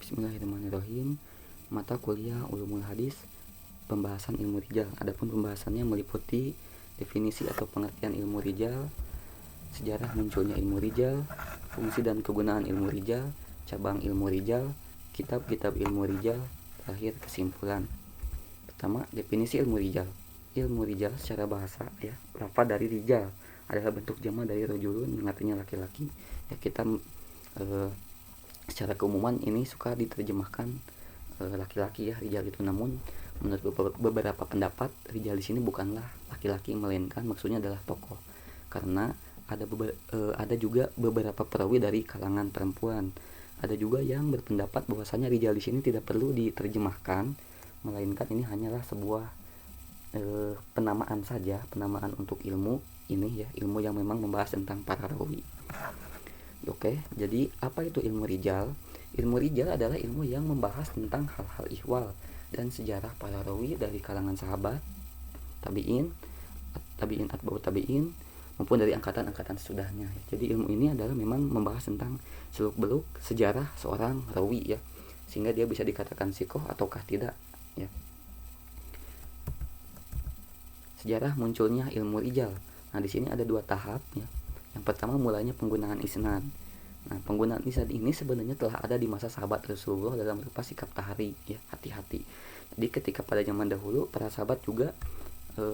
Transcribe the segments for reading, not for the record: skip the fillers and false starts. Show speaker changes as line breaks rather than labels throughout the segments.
Bismillahirrahmanirrahim. Mata kuliah Ulumul Hadis, pembahasan ilmu rijal. Adapun pembahasannya meliputi definisi atau pengertian ilmu rijal, sejarah munculnya ilmu rijal, fungsi dan kegunaan ilmu rijal, cabang ilmu rijal, kitab-kitab ilmu rijal, terakhir kesimpulan. Pertama, definisi ilmu rijal. Ilmu rijal secara bahasa ya, lafaz dari rijal adalah bentuk jamak dari rajulun yang artinya laki-laki. Ya, kita secara keumuman ini suka diterjemahkan laki-laki ya, rijal itu. Namun menurut beberapa pendapat, rijal di sini bukanlah laki-laki, melainkan maksudnya adalah tokoh. Karena ada juga beberapa perawi dari kalangan perempuan. Ada juga yang berpendapat bahwasanya rijal di sini tidak perlu diterjemahkan, melainkan ini hanyalah sebuah penamaan saja, penamaan untuk ilmu ini ya, ilmu yang memang membahas tentang para rawi. Oke, jadi apa itu ilmu rijal? Ilmu rijal adalah ilmu yang membahas tentang hal-hal ihwal dan sejarah para rawi dari kalangan sahabat, tabi'in, atba'ut tabi'in, maupun dari angkatan-angkatan sesudahnya. Jadi ilmu ini adalah memang membahas tentang seluk-beluk sejarah seorang rawi ya, sehingga dia bisa dikatakan sikoh ataukah tidak ya. Sejarah munculnya ilmu rijal. Nah, di sini ada dua tahap ya. Yang pertama mulainya penggunaan isnad. Nah, penggunaan isnad ini sebenarnya telah ada di masa sahabat Rasulullah dalam berupa sikap tahari ya, hati-hati. Jadi ketika pada zaman dahulu para sahabat juga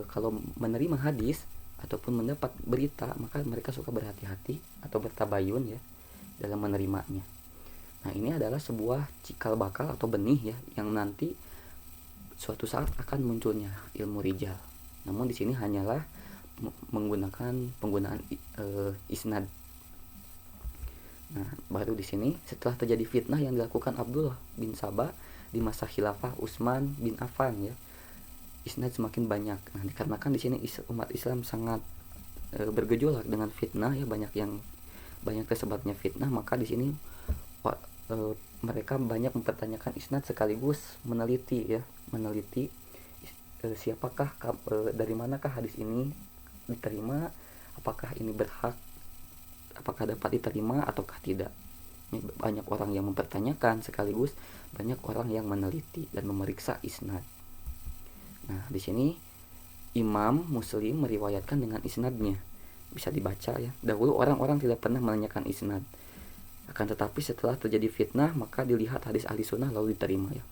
kalau menerima hadis ataupun mendapat berita, maka mereka suka berhati-hati atau bertabayun ya dalam menerimanya. Nah, ini adalah sebuah cikal bakal atau benih ya, yang nanti suatu saat akan munculnya ilmu rijal. Namun di sini hanyalah menggunakan penggunaan isnad. Nah, baru di sini setelah terjadi fitnah yang dilakukan Abdullah bin Sabah di masa khilafah Utsman bin Affan ya, isnad semakin banyak. Nah, dikarenakan di sini umat Islam sangat bergejolak dengan fitnah ya, banyak tersebarnya fitnah, maka di sini mereka banyak mempertanyakan isnad sekaligus meneliti siapakah dari manakah hadis ini diterima, apakah ini berhak, apakah dapat diterima ataukah tidak. Ini banyak orang yang mempertanyakan sekaligus banyak orang yang meneliti dan memeriksa isnad. Nah, di sini Imam Muslim meriwayatkan dengan isnadnya, bisa dibaca ya. Dahulu orang-orang tidak pernah menanyakan isnad, akan tetapi setelah terjadi fitnah maka dilihat hadis ahli sunnah lalu diterima ya.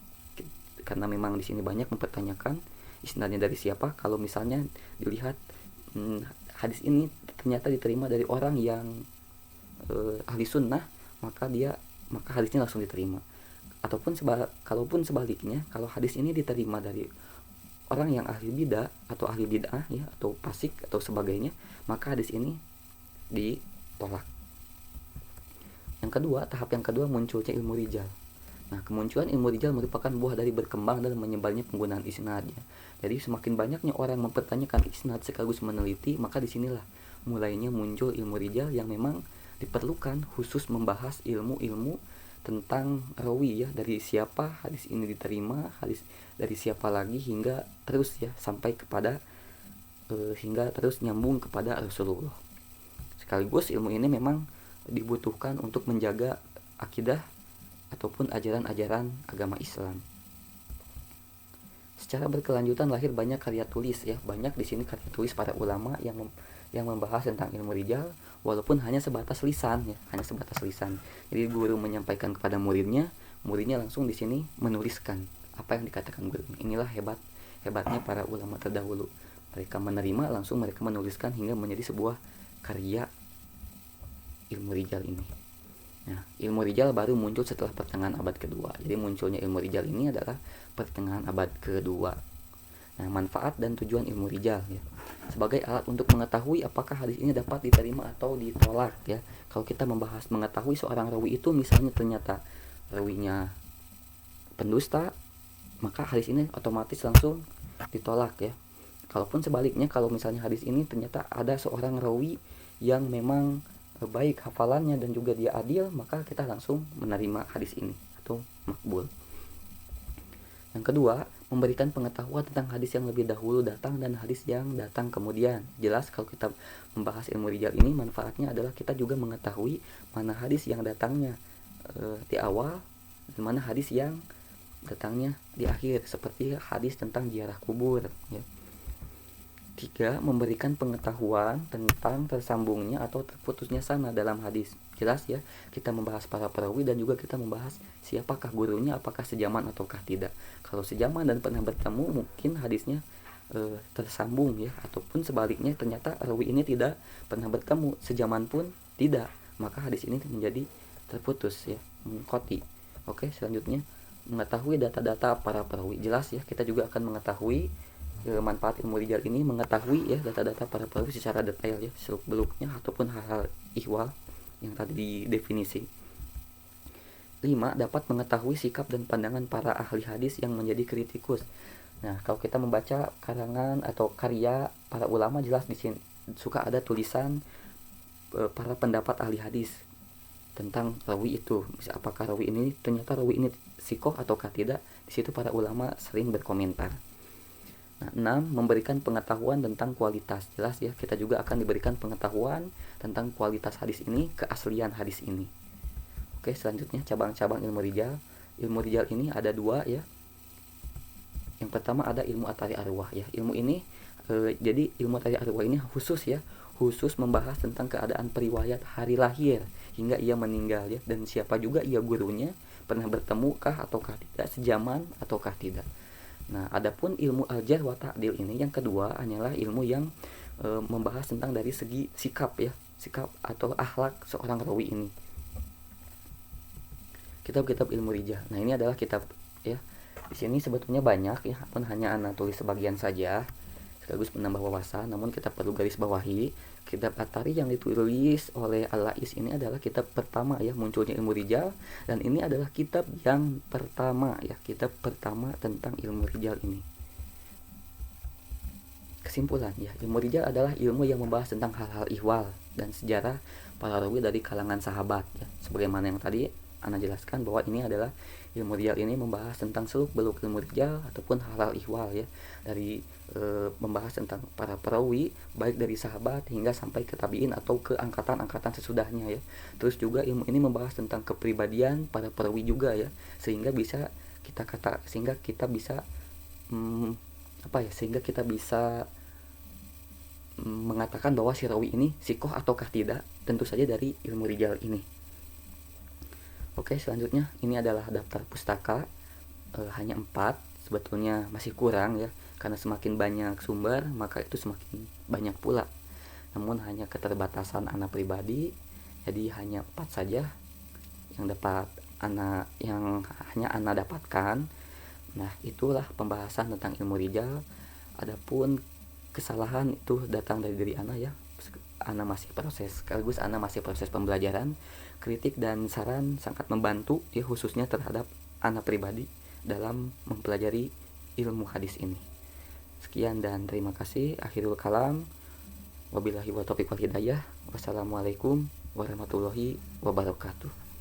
Karena memang di sini banyak mempertanyakan isnadnya dari siapa. Kalau misalnya dilihat hadis ini ternyata diterima dari orang yang ahli sunnah, maka hadisnya langsung diterima. Ataupun kalaupun sebaliknya, kalau hadis ini diterima dari orang yang ahli bidah atau ahli bid'ah ya, atau fasik atau sebagainya, maka hadis ini ditolak. Yang kedua, tahap yang kedua munculnya ilmu rijal. Nah, kemunculan ilmu rijal merupakan buah dari berkembang dan menyebarnya penggunaan isnad ya. Jadi semakin banyaknya orang mempertanyakan isnad sekaligus meneliti, maka disinilah mulainya muncul ilmu rijal yang memang diperlukan khusus membahas ilmu-ilmu tentang rawi ya, dari siapa hadis ini diterima, hadis dari siapa lagi, hingga terus ya sampai kepada hingga terus nyambung kepada Rasulullah. Sekaligus ilmu ini memang dibutuhkan untuk menjaga akidah ataupun ajaran-ajaran agama Islam. Secara berkelanjutan lahir banyak karya tulis ya, banyak di sini karya tulis para ulama yang membahas tentang ilmu rijal, walaupun hanya sebatas lisan ya, hanya sebatas lisan. Jadi guru menyampaikan kepada muridnya langsung di sini menuliskan apa yang dikatakan guru. Inilah hebatnya para ulama terdahulu. Mereka menerima langsung mereka menuliskan hingga menjadi sebuah karya ilmu rijal ini. Nah, ilmu rijal baru muncul setelah pertengahan abad kedua. Jadi munculnya ilmu rijal ini adalah pertengahan abad kedua. Nah, manfaat dan tujuan ilmu rijal ya, sebagai alat untuk mengetahui apakah hadis ini dapat diterima atau ditolak ya. Kalau kita mengetahui seorang rawi itu misalnya ternyata rawinya pendusta, maka hadis ini otomatis langsung ditolak ya. Kalaupun sebaliknya, kalau misalnya hadis ini ternyata ada seorang rawi yang memang baik hafalannya dan juga dia adil, maka kita langsung menerima hadis ini atau makbul. Yang kedua, memberikan pengetahuan tentang hadis yang lebih dahulu datang dan hadis yang datang kemudian. Jelas kalau kita membahas ilmu rijal ini, manfaatnya adalah kita juga mengetahui mana hadis yang datangnya di awal dan mana hadis yang datangnya di akhir seperti hadis tentang ziarah kubur ya. 3. Memberikan pengetahuan tentang tersambungnya atau terputusnya sanad dalam hadis. Jelas ya, kita membahas para perawi dan juga kita membahas siapakah gurunya, apakah sejaman ataukah tidak. Kalau sejaman dan pernah bertemu, mungkin hadisnya tersambung ya, ataupun sebaliknya ternyata rawi ini tidak pernah bertemu, sejaman pun tidak, maka hadis ini menjadi terputus ya, munqati. Oke, selanjutnya mengetahui data-data para perawi. Jelas ya, kita juga akan mengetahui manfaat ilmu rijal ini, mengetahui ya data-data para perawi secara detail ya, seluk-beluknya ataupun hal-hal ihwal yang tadi didefinisi. 5. Dapat mengetahui sikap dan pandangan para ahli hadis yang menjadi kritikus. Nah, kalau kita membaca karangan atau karya para ulama, jelas di sini suka ada tulisan para pendapat ahli hadis tentang rawi itu. Misalnya, apakah rawi ini ternyata rawi ini sikoh ataukah tidak? Di situ para ulama sering berkomentar. Nah, 6. Memberikan pengetahuan tentang kualitas. Jelas ya, kita juga akan diberikan pengetahuan tentang kualitas hadis ini, keaslian hadis ini. Oke, selanjutnya cabang-cabang ilmu rijal. Ilmu rijal ini ada 2 ya. Yang pertama ada ilmu atari arwah ya. Ilmu ini jadi ilmu atari arwah ini khusus ya, khusus membahas tentang keadaan periwayat hari lahir hingga ia meninggal ya, dan siapa juga ia gurunya, pernah bertemu kah ataukah tidak, sejaman ataukah tidak. Nah, adapun ilmu al-jarh wa ta'dil ini yang kedua hanyalah ilmu yang membahas tentang dari segi sikap ya, sikap atau akhlak seorang rawi ini. Kitab-kitab ilmu rijal. Nah, ini adalah kitab ya. Di sini sebetulnya banyak ya, pun hanya ana tulis sebagian saja sekaligus menambah wawasan, namun kita perlu garis bawahi, kitab At-Tari yang ditulis oleh Al-Lais ini adalah kitab pertama ya munculnya ilmu rijal, dan ini adalah kitab yang pertama ya, kitab pertama tentang ilmu rijal ini. Kesimpulan ya, ilmu rijal adalah ilmu yang membahas tentang hal-hal ihwal dan sejarah para rawi dari kalangan sahabat ya. Sebagaimana yang tadi ana jelaskan bahwa ini adalah ilmu rijal ini membahas tentang seluk-beluk ilmu rijal ataupun hal-hal ihwal ya, dari membahas tentang para perawi baik dari sahabat hingga sampai ke tabiin atau ke angkatan-angkatan sesudahnya ya. Terus juga ilmu ini membahas tentang kepribadian para perawi juga ya, sehingga bisa kita bisa sehingga kita bisa mengatakan bahwa si rawi ini sikoh ataukah tidak, tentu saja dari ilmu rijal ini. Oke, selanjutnya ini adalah daftar pustaka, hanya 4, sebetulnya masih kurang ya, karena semakin banyak sumber maka itu semakin banyak pula, namun hanya keterbatasan ana pribadi, jadi hanya 4 saja yang hanya ana dapatkan. Nah, itulah pembahasan tentang ilmu rijal. Adapun kesalahan itu datang dari diri ana ya, ana masih proses pembelajaran. Kritik dan saran sangat membantu ya, khususnya terhadap ana pribadi dalam mempelajari ilmu hadis ini. Sekian dan terima kasih. Akhirul kalam. Wabillahi wa taufiq wal hidayah. Wassalamualaikum warahmatullahi wabarakatuh.